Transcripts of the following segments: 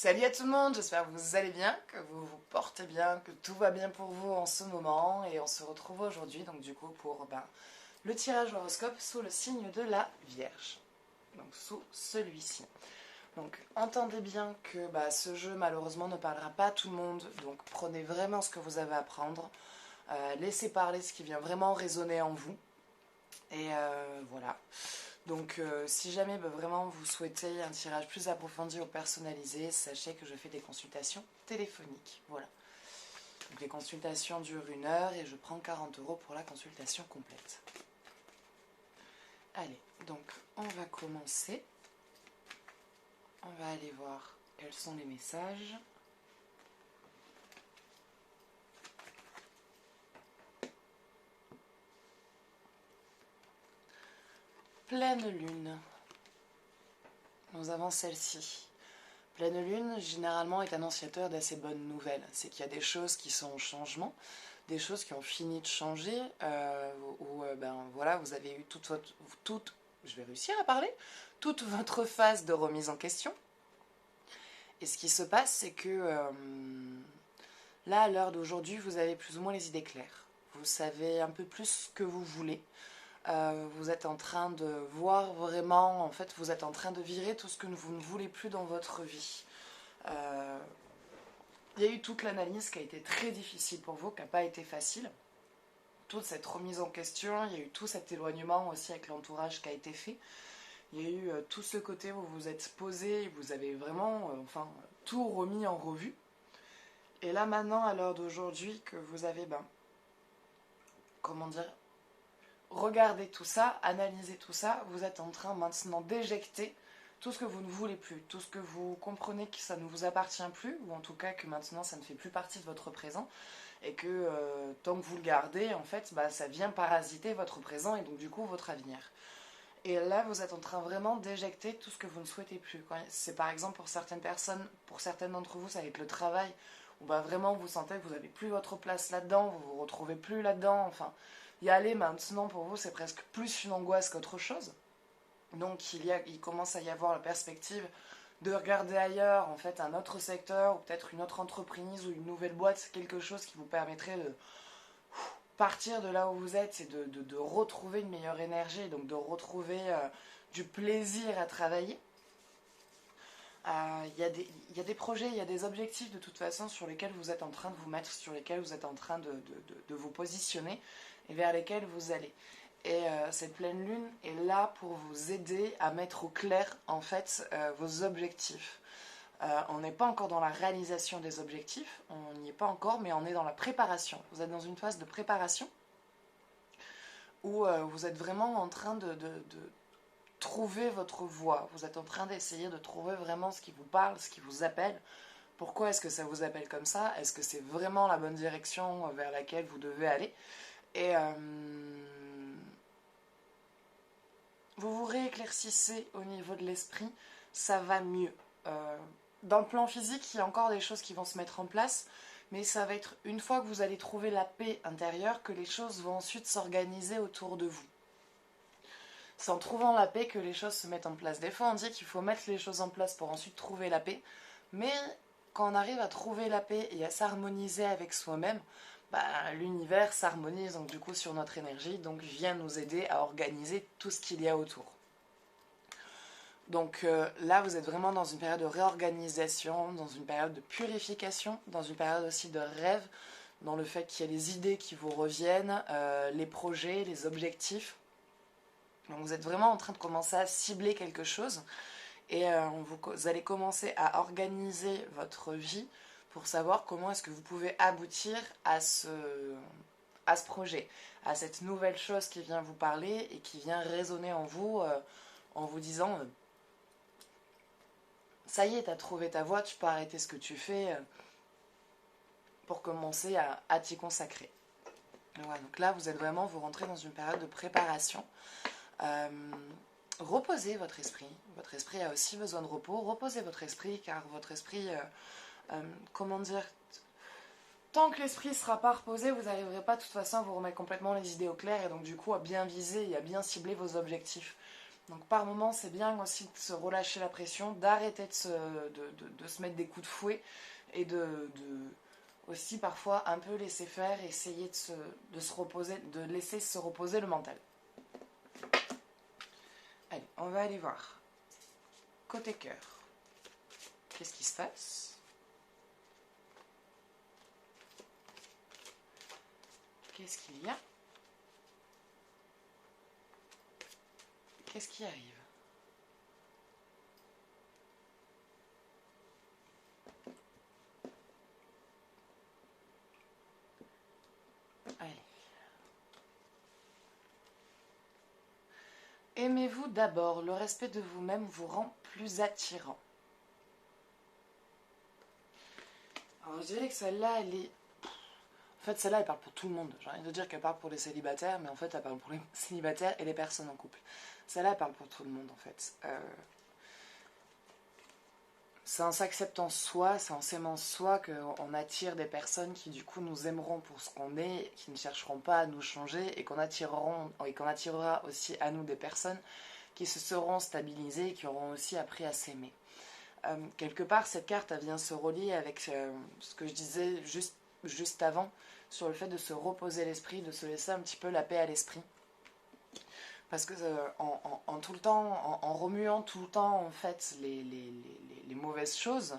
Salut à tout le monde, j'espère que vous allez bien, que vous vous portez bien, que tout va bien pour vous en ce moment. Et on se retrouve aujourd'hui donc du coup pour le tirage horoscope sous le signe de la Vierge. Donc sous celui-ci. Donc entendez bien que ce jeu malheureusement ne parlera pas à tout le monde. Donc prenez vraiment ce que vous avez à prendre. Laissez parler ce qui vient vraiment résonner en vous. Et voilà. Donc si jamais vraiment vous souhaitez un tirage plus approfondi ou personnalisé, sachez que je fais des consultations téléphoniques. Voilà. Donc les consultations durent 1 heure et je prends 40 € pour la consultation complète. Allez, donc on va commencer. On va aller voir quels sont les messages. Pleine lune. Nous avons celle-ci. Pleine lune, généralement, est annonciateur d'assez bonnes nouvelles. C'est qu'il y a des choses qui sont en changement, des choses qui ont fini de changer, voilà, vous avez eu je vais réussir à parler, toute votre phase de remise en question. Et ce qui se passe, c'est que là, à l'heure d'aujourd'hui, vous avez plus ou moins les idées claires. Vous savez un peu plus ce que vous voulez. Vous êtes en train de voir vraiment, en fait, vous êtes en train de virer tout ce que vous ne voulez plus dans votre vie. Il y a eu toute l'analyse qui a été très difficile pour vous, qui n'a pas été facile. Toute cette remise en question, il y a eu tout cet éloignement aussi avec l'entourage qui a été fait. Il y a eu tout ce côté où vous vous êtes posé, vous avez vraiment tout remis en revue. Et là maintenant, à l'heure d'aujourd'hui, que vous avez, regardez tout ça, analysez tout ça, vous êtes en train maintenant d'éjecter tout ce que vous ne voulez plus, tout ce que vous comprenez que ça ne vous appartient plus, ou en tout cas que maintenant ça ne fait plus partie de votre présent, et que tant que vous le gardez, en fait, ça vient parasiter votre présent et donc du coup votre avenir. Et là, vous êtes en train vraiment d'éjecter tout ce que vous ne souhaitez plus. C'est par exemple pour certaines personnes, pour certaines d'entre vous, ça va être le travail, où vraiment vous sentez que vous n'avez plus votre place là-dedans, vous ne vous retrouvez plus là-dedans, enfin... Y aller maintenant pour vous c'est presque plus une angoisse qu'autre chose. Donc il commence à y avoir la perspective de regarder ailleurs, en fait un autre secteur ou peut-être une autre entreprise ou une nouvelle boîte, quelque chose qui vous permettrait de partir de là où vous êtes et de retrouver une meilleure énergie, donc de retrouver du plaisir à travailler. Il y a des projets, il y a des objectifs de toute façon sur lesquels vous êtes en train de vous mettre, sur lesquels vous êtes en train de vous positionner et vers lesquels vous allez. Et cette pleine lune est là pour vous aider à mettre au clair en fait vos objectifs. On n'est pas encore dans la réalisation des objectifs, on n'y est pas encore, mais on est dans la préparation. Vous êtes dans une phase de préparation où vous êtes vraiment en train de trouver votre voie. Vous êtes en train d'essayer de trouver vraiment ce qui vous parle, ce qui vous appelle. Pourquoi est-ce que ça vous appelle comme ça? Est-ce que c'est vraiment la bonne direction vers laquelle vous devez aller? Et vous vous rééclaircissez au niveau de l'esprit, ça va mieux. Dans le plan physique, il y a encore des choses qui vont se mettre en place, mais ça va être une fois que vous allez trouver la paix intérieure que les choses vont ensuite s'organiser autour de vous. C'est en trouvant la paix que les choses se mettent en place. Des fois, on dit qu'il faut mettre les choses en place pour ensuite trouver la paix. Mais quand on arrive à trouver la paix et à s'harmoniser avec soi-même, l'univers s'harmonise donc du coup sur notre énergie, donc vient nous aider à organiser tout ce qu'il y a autour. Donc là, vous êtes vraiment dans une période de réorganisation, dans une période de purification, dans une période aussi de rêve, dans le fait qu'il y a les idées qui vous reviennent, les projets, les objectifs. Donc vous êtes vraiment en train de commencer à cibler quelque chose et vous allez commencer à organiser votre vie pour savoir comment est-ce que vous pouvez aboutir à ce projet, à cette nouvelle chose qui vient vous parler et qui vient résonner en vous disant ça y est, t'as trouvé ta voie, tu peux arrêter ce que tu fais pour commencer à t'y consacrer. Voilà, donc là vous rentrez dans une période de préparation. Reposez votre esprit. Votre esprit a aussi besoin de repos. Reposez votre esprit car votre esprit, tant que l'esprit ne sera pas reposé, vous n'arriverez pas de toute façon à vous remettre complètement les idées au clair et donc du coup à bien viser et à bien cibler vos objectifs. Donc par moments, c'est bien aussi de se relâcher la pression, d'arrêter de se mettre des coups de fouet et aussi parfois un peu laisser faire, essayer de se reposer, de laisser se reposer le mental. Allez, on va aller voir. Côté cœur, qu'est-ce qui se passe? Qu'est-ce qu'il y a? Qu'est-ce qui arrive? Allez. Aimez-vous d'abord, le respect de vous-même vous rend plus attirant. Alors je dirais que celle-là, elle est... En fait, celle-là, elle parle pour tout le monde. J'ai envie de dire qu'elle parle pour les célibataires, mais en fait, elle parle pour les célibataires et les personnes en couple. Celle-là, elle parle pour tout le monde, en fait. C'est en s'acceptant soi, c'est en s'aimant soi qu'on attire des personnes qui, du coup, nous aimeront pour ce qu'on est, qui ne chercheront pas à nous changer, et qu'on attirera aussi à nous des personnes qui se seront stabilisées et qui auront aussi appris à s'aimer. Quelque part, cette carte, elle vient se relier avec ce que je disais juste avant, sur le fait de se reposer l'esprit, de se laisser un petit peu la paix à l'esprit. Parce que en tout le temps, en remuant tout le temps en fait les mauvaises choses,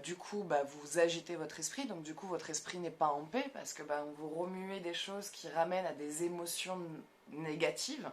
du coup bah, vous agitez votre esprit, donc du coup votre esprit n'est pas en paix parce que bah, vous remuez des choses qui ramènent à des émotions négatives.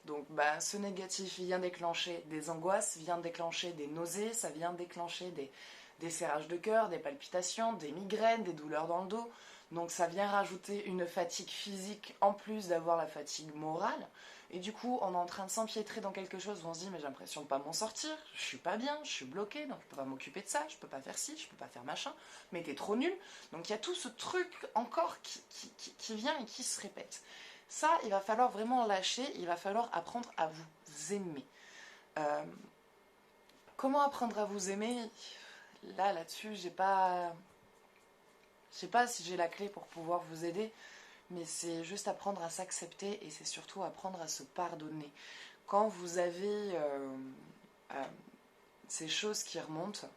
Donc bah, ce négatif vient déclencher des angoisses, vient déclencher des nausées, ça vient déclencher des serrages de cœur, des palpitations, des migraines, des douleurs dans le dos. Donc ça vient rajouter une fatigue physique en plus d'avoir la fatigue morale. Et du coup, on est en train de s'empiétrer dans quelque chose où on se dit mais j'ai l'impression de pas m'en sortir, je suis pas bien, je suis bloqué, donc je peux pas m'occuper de ça, je peux pas faire ci, je peux pas faire machin, mais t'es trop nul. Donc il y a tout ce truc encore qui vient et qui se répète. Ça, il va falloir vraiment lâcher, il va falloir apprendre à vous aimer. Comment apprendre à vous aimer? Là-dessus, je sais pas si j'ai la clé pour pouvoir vous aider, mais c'est juste apprendre à s'accepter et c'est surtout apprendre à se pardonner. Quand vous avez ces choses qui remontent,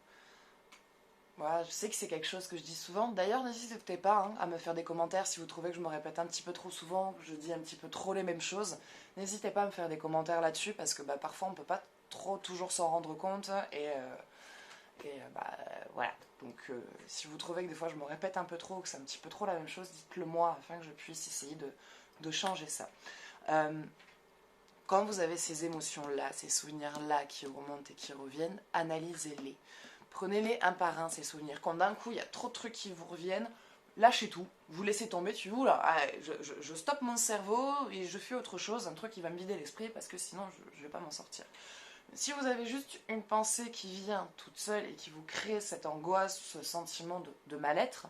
voilà, je sais que c'est quelque chose que je dis souvent. D'ailleurs, n'hésitez pas à me faire des commentaires si vous trouvez que je me répète un petit peu trop souvent, que je dis un petit peu trop les mêmes choses. N'hésitez pas à me faire des commentaires là-dessus parce que bah, parfois on ne peut pas trop toujours s'en rendre compte voilà. Donc si vous trouvez que des fois je me répète un peu trop ou que c'est un petit peu trop la même chose, dites-le moi afin que je puisse essayer de changer ça. Quand vous avez ces émotions-là, ces souvenirs-là qui remontent et qui reviennent, analysez-les. Prenez-les un par un, ces souvenirs. Quand d'un coup, il y a trop de trucs qui vous reviennent, lâchez tout. Vous laissez tomber. Tu vois, là, je stoppe mon cerveau et je fais autre chose, un truc qui va me vider l'esprit parce que sinon, je ne vais pas m'en sortir. Si vous avez juste une pensée qui vient toute seule et qui vous crée cette angoisse, ce sentiment de mal-être,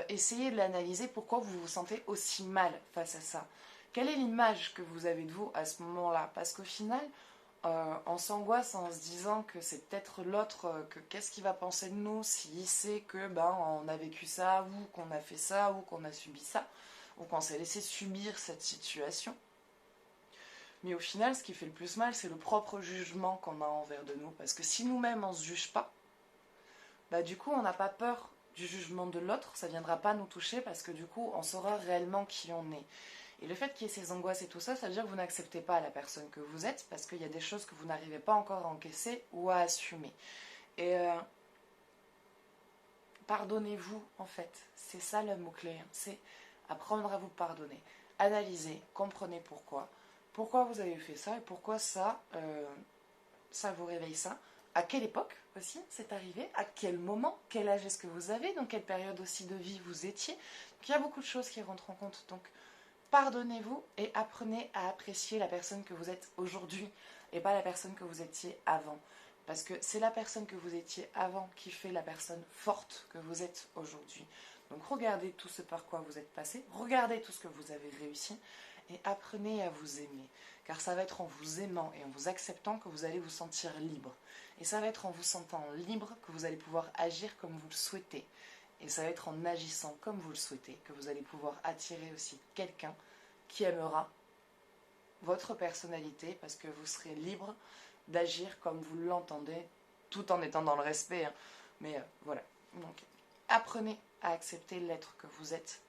essayez de l'analyser. Pourquoi vous vous sentez aussi mal face à ça? Quelle est l'image que vous avez de vous à ce moment-là? Parce qu'au final, on s'angoisse en se disant que c'est peut-être l'autre, que qu'est-ce qu'il va penser de nous s'il sait que on a vécu ça, ou qu'on a fait ça, ou qu'on a subi ça, ou qu'on s'est laissé subir cette situation. Mais au final, ce qui fait le plus mal, c'est le propre jugement qu'on a envers de nous. Parce que si nous-mêmes, on ne se juge pas, bah du coup, on n'a pas peur du jugement de l'autre, ça ne viendra pas nous toucher parce que du coup, on saura réellement qui on est. Et le fait qu'il y ait ces angoisses et tout ça, ça veut dire que vous n'acceptez pas la personne que vous êtes parce qu'il y a des choses que vous n'arrivez pas encore à encaisser ou à assumer. Et pardonnez-vous, en fait. C'est ça le mot-clé. C'est apprendre à vous pardonner. Analysez, comprenez pourquoi. Pourquoi vous avez fait ça et pourquoi ça vous réveille ça. À quelle époque aussi c'est arrivé? À quel moment? Quel âge est-ce que vous avez? Dans quelle période aussi de vie vous étiez? Donc, il y a beaucoup de choses qui rentrent en compte. Donc, pardonnez-vous et apprenez à apprécier la personne que vous êtes aujourd'hui et pas la personne que vous étiez avant. Parce que c'est la personne que vous étiez avant qui fait la personne forte que vous êtes aujourd'hui. Donc regardez tout ce par quoi vous êtes passé, regardez tout ce que vous avez réussi et apprenez à vous aimer. Car ça va être en vous aimant et en vous acceptant que vous allez vous sentir libre. Et ça va être en vous sentant libre que vous allez pouvoir agir comme vous le souhaitez. Et ça va être en agissant comme vous le souhaitez que vous allez pouvoir attirer aussi quelqu'un qui aimera votre personnalité, parce que vous serez libre d'agir comme vous l'entendez, tout en étant dans le respect. Hein. Mais voilà. Donc, apprenez à accepter l'être que vous êtes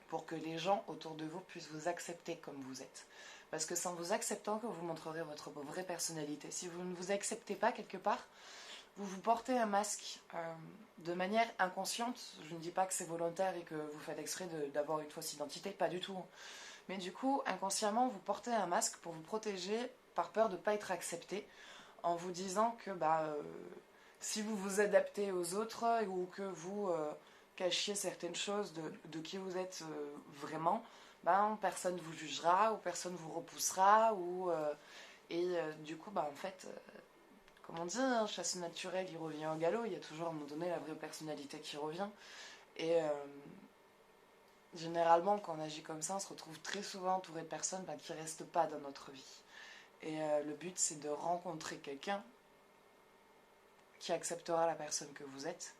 pour que les gens autour de vous puissent vous accepter comme vous êtes. Parce que c'est en vous acceptant que vous montrerez votre vraie personnalité. Si vous ne vous acceptez pas quelque part, vous vous portez un masque de manière inconsciente. Je ne dis pas que c'est volontaire et que vous faites exprès d'avoir une fausse identité, pas du tout. Mais du coup, inconsciemment, vous portez un masque pour vous protéger par peur de ne pas être accepté, en vous disant que si vous vous adaptez aux autres ou que vous cachiez certaines choses de qui vous êtes vraiment, personne ne vous jugera ou personne ne vous repoussera. Du coup, en fait... comme on dit, hein, chasse naturelle, il revient au galop, il y a toujours à un moment donné la vraie personnalité qui revient. Et généralement, quand on agit comme ça, on se retrouve très souvent entouré de personnes qui ne restent pas dans notre vie. Et le but, c'est de rencontrer quelqu'un qui acceptera la personne que vous êtes,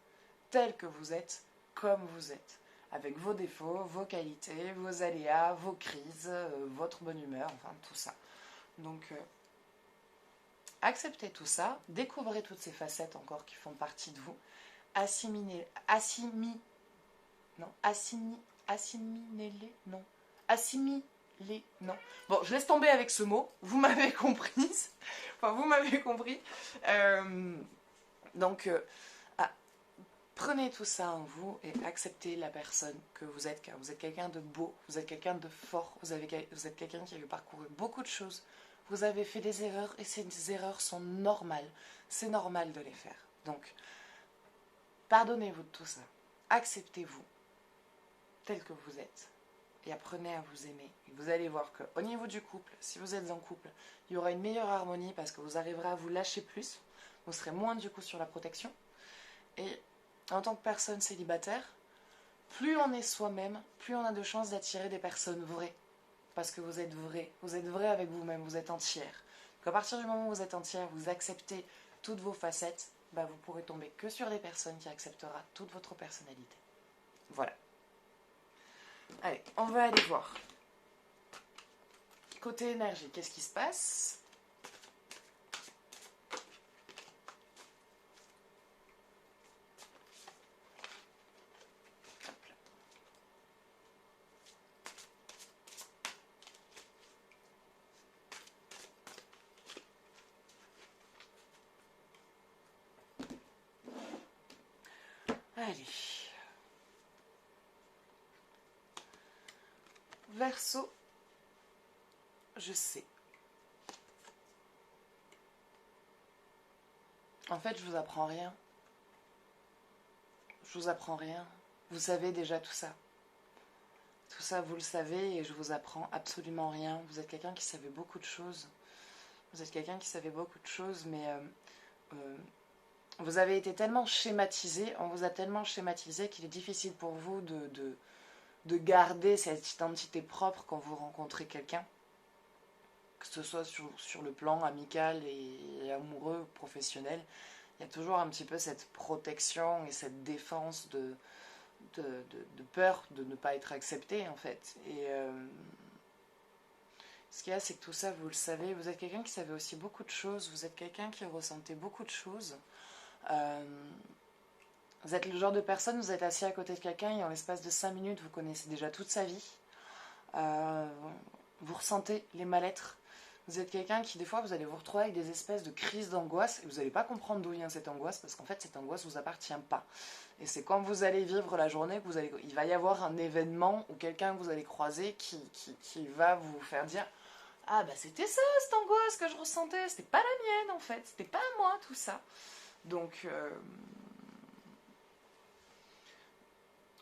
telle que vous êtes, comme vous êtes, avec vos défauts, vos qualités, vos aléas, vos crises, votre bonne humeur, enfin tout ça. Donc... acceptez tout ça, découvrez toutes ces facettes encore qui font partie de vous, assimilez-les, non. Bon, je laisse tomber avec ce mot, vous m'avez comprise, enfin vous m'avez compris. Prenez tout ça en vous et acceptez la personne que vous êtes, car vous êtes quelqu'un de beau, vous êtes quelqu'un de fort, vous êtes quelqu'un qui a parcouru beaucoup de choses. Vous avez fait des erreurs et ces erreurs sont normales. C'est normal de les faire. Donc, pardonnez-vous de tout ça. Acceptez-vous tel que vous êtes et apprenez à vous aimer. Et vous allez voir qu'au niveau du couple, si vous êtes en couple, il y aura une meilleure harmonie parce que vous arriverez à vous lâcher plus. Vous serez moins du coup sur la protection. Et en tant que personne célibataire, plus on est soi-même, plus on a de chances d'attirer des personnes vraies. Parce que vous êtes vrai avec vous-même, vous êtes entière. Donc à partir du moment où vous êtes entière, vous acceptez toutes vos facettes, vous pourrez tomber que sur des personnes qui accepteront toute votre personnalité. Voilà. Allez, on va aller voir. Côté énergie, qu'est-ce qui se passe ? Allez. Verseau, je sais. En fait, je vous apprends rien. Je vous apprends rien. Vous savez déjà tout ça. Tout ça, vous le savez et je vous apprends absolument rien. Vous êtes quelqu'un qui savait beaucoup de choses. Vous êtes quelqu'un qui savait beaucoup de choses, mais vous avez été tellement schématisé, on vous a tellement schématisé qu'il est difficile pour vous de garder cette identité propre quand vous rencontrez quelqu'un. Que ce soit sur le plan amical et amoureux, professionnel, il y a toujours un petit peu cette protection et cette défense de peur de ne pas être accepté en fait. Et ce qu'il y a, c'est que tout ça, vous le savez, vous êtes quelqu'un qui savait aussi beaucoup de choses, vous êtes quelqu'un qui ressentait beaucoup de choses. Vous êtes le genre de personne, vous êtes assis à côté de quelqu'un et en l'espace de 5 minutes, vous connaissez déjà toute sa vie. Vous ressentez les mal-être. Vous êtes quelqu'un qui, des fois, vous allez vous retrouver avec des espèces de crises d'angoisse et vous n'allez pas comprendre d'où vient cette angoisse parce qu'en fait, cette angoisse ne vous appartient pas. Et c'est quand vous allez vivre la journée que il va y avoir un événement ou quelqu'un que vous allez croiser qui va vous faire dire « Ah, c'était ça, cette angoisse que je ressentais, c'était pas la mienne, en fait, c'était pas à moi, tout ça. » Donc,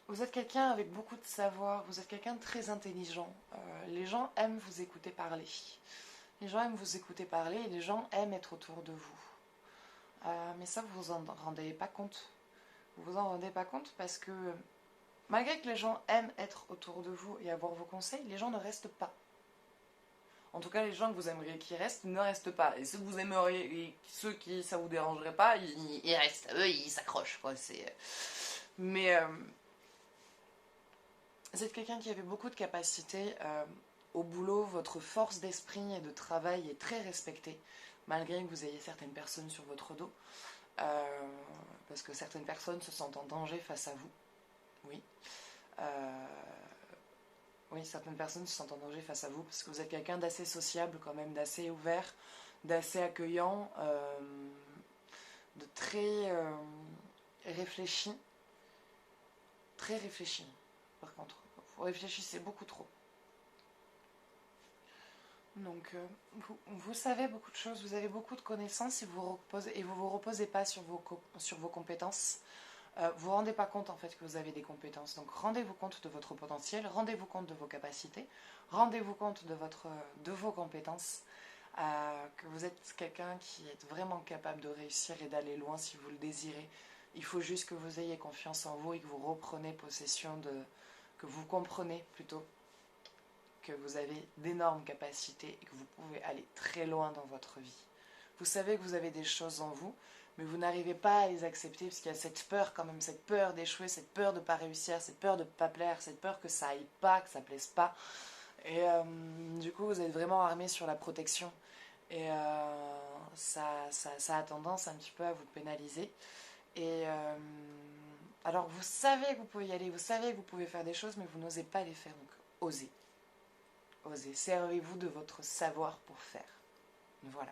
vous êtes quelqu'un avec beaucoup de savoir, vous êtes quelqu'un de très intelligent. Les gens aiment vous écouter parler. Les gens aiment vous écouter parler et les gens aiment être autour de vous. Mais ça, vous vous en rendez pas compte. Vous vous en rendez pas compte parce que malgré que les gens aiment être autour de vous et avoir vos conseils, les gens ne restent pas. En tout cas, les gens que vous aimeriez qu'ils restent ne restent pas. Et ceux que vous aimeriez, et ceux qui ça vous dérangerait pas, ils restent. Eux, ils s'accrochent, quoi. Mais vous êtes quelqu'un qui avait beaucoup de capacités au boulot, votre force d'esprit et de travail est très respectée, malgré que vous ayez certaines personnes sur votre dos. Parce que certaines personnes se sentent en danger face à vous. Oui. Oui, certaines personnes se sentent en danger face à vous parce que vous êtes quelqu'un d'assez sociable quand même, d'assez ouvert, d'assez accueillant, de très réfléchi. Très réfléchi, par contre. Vous réfléchissez beaucoup trop. Donc, vous savez beaucoup de choses, vous avez beaucoup de connaissances et vous vous reposez pas sur vos compétences. Vous ne rendez pas compte en fait que vous avez des compétences. Donc rendez-vous compte de votre potentiel, rendez-vous compte de vos capacités, rendez-vous compte de vos compétences, que vous êtes quelqu'un qui est vraiment capable de réussir et d'aller loin si vous le désirez. Il faut juste que vous ayez confiance en vous et que vous reprenez possession que vous comprenez plutôt que vous avez d'énormes capacités et que vous pouvez aller très loin dans votre vie. Vous savez que vous avez des choses en vous, mais vous n'arrivez pas à les accepter parce qu'il y a cette peur quand même, cette peur d'échouer, cette peur de ne pas réussir, cette peur de ne pas plaire, cette peur que ça aille pas, que ça plaise pas. Et du coup, vous êtes vraiment armé sur la protection. Et ça a tendance un petit peu à vous pénaliser. Et alors, vous savez que vous pouvez y aller, vous savez que vous pouvez faire des choses, mais vous n'osez pas les faire. Donc, osez. Osez. Servez-vous de votre savoir pour faire. Voilà.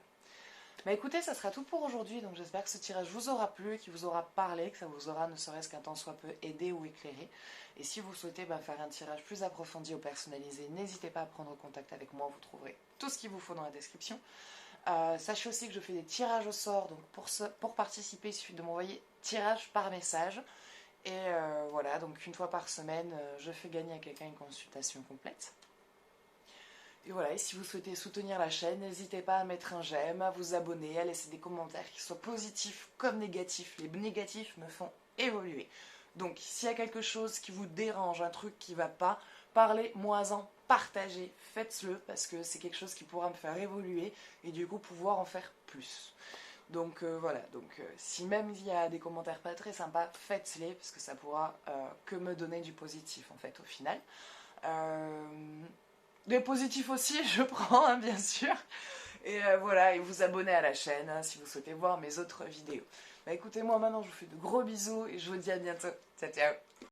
Bah écoutez, ça sera tout pour aujourd'hui, donc j'espère que ce tirage vous aura plu, qu'il vous aura parlé, que ça vous aura ne serait-ce qu'un tant soit peu aidé ou éclairé. Et si vous souhaitez faire un tirage plus approfondi ou personnalisé, n'hésitez pas à prendre contact avec moi, vous trouverez tout ce qu'il vous faut dans la description. Sachez aussi que je fais des tirages au sort, donc pour participer, il suffit de m'envoyer tirage par message. Et voilà, donc une fois par semaine, je fais gagner à quelqu'un une consultation complète. Et voilà, et si vous souhaitez soutenir la chaîne, n'hésitez pas à mettre un j'aime, à vous abonner, à laisser des commentaires qui soient positifs comme négatifs. Les négatifs me font évoluer. Donc, s'il y a quelque chose qui vous dérange, un truc qui ne va pas, parlez-moi-en, partagez, faites-le, parce que c'est quelque chose qui pourra me faire évoluer et du coup pouvoir en faire plus. Donc voilà, si même il y a des commentaires pas très sympas, faites-les, parce que ça pourra que me donner du positif en fait au final. Des positifs aussi, je prends, hein, bien sûr. Et voilà, et vous abonner à la chaîne hein, si vous souhaitez voir mes autres vidéos. Bah écoutez, moi maintenant je vous fais de gros bisous et je vous dis à bientôt. Ciao, ciao.